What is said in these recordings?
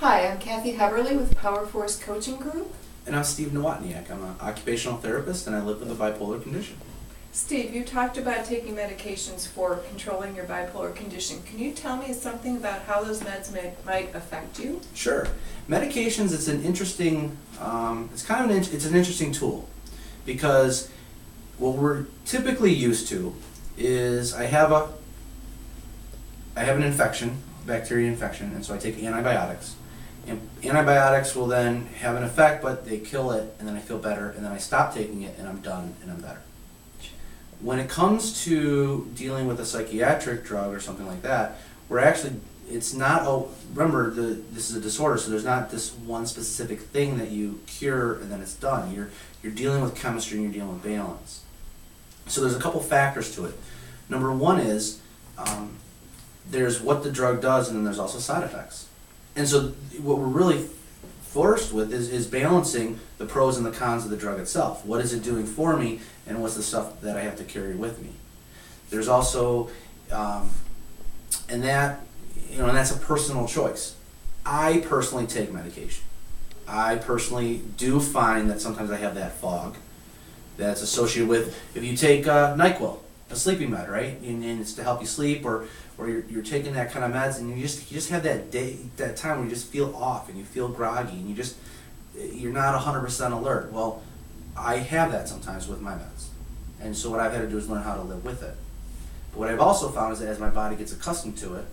Hi, I'm Kathy Heberly with Power Force Coaching Group. And I'm Steve Nowotniak. I'm an occupational therapist and I live with a bipolar condition. Steve, you talked about taking medications for controlling your bipolar condition. Can you tell me something about how those meds might affect you? Sure. Medications, it's an interesting, it's an interesting tool because what we're typically used to is I have an infection, bacteria infection, and so I take antibiotics. And antibiotics will then have an effect, but they kill it, and then I feel better, and then I stop taking it, and I'm done, and I'm better. When it comes to dealing with a psychiatric drug or something like that, it's not, remember, this is a disorder, so there's not this one specific thing that you cure and then it's done. You're dealing with chemistry and you're dealing with balance. So there's a couple factors to it. Number one is, there's what the drug does, and then there's also side effects. And so what we're really forced with is balancing the pros and the cons of the drug itself. What is it doing for me, and what's the stuff that I have to carry with me? There's also, and that's a personal choice. I personally take medication. I personally do find that sometimes I have that fog that's associated with, if you take NyQuil, a sleeping med, right? And it's to help you sleep, or you're taking that kind of meds, and you just have that time where you just feel off and you feel groggy and you're not 100% alert. Well, I have that sometimes with my meds, and so what I've had to do is learn how to live with it. But what I've also found is that as my body gets accustomed to it,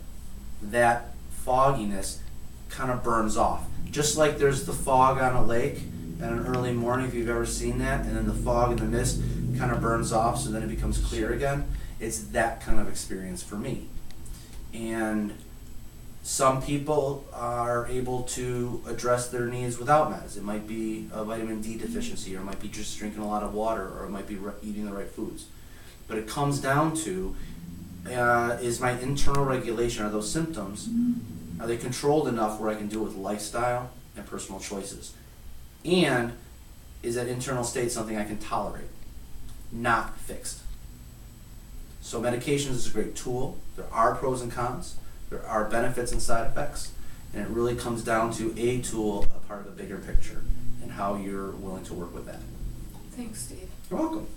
that fogginess kind of burns off. Just like there's the fog on a lake at an early morning, if you've ever seen that, and then the fog and the mist kind of burns off, so then it becomes clear again. It's that kind of experience for me. And some people are able to address their needs without meds. It might be a vitamin D deficiency, or it might be just drinking a lot of water, or it might be eating the right foods. But it comes down to, is my internal regulation, are those symptoms, are they controlled enough where I can do it with lifestyle and personal choices? And is that internal state something I can tolerate, not fixed? So medications is a great tool. There are pros and cons. There are benefits and side effects. And it really comes down to a tool, a part of a bigger picture, and how you're willing to work with that. Thanks, Steve. You're welcome.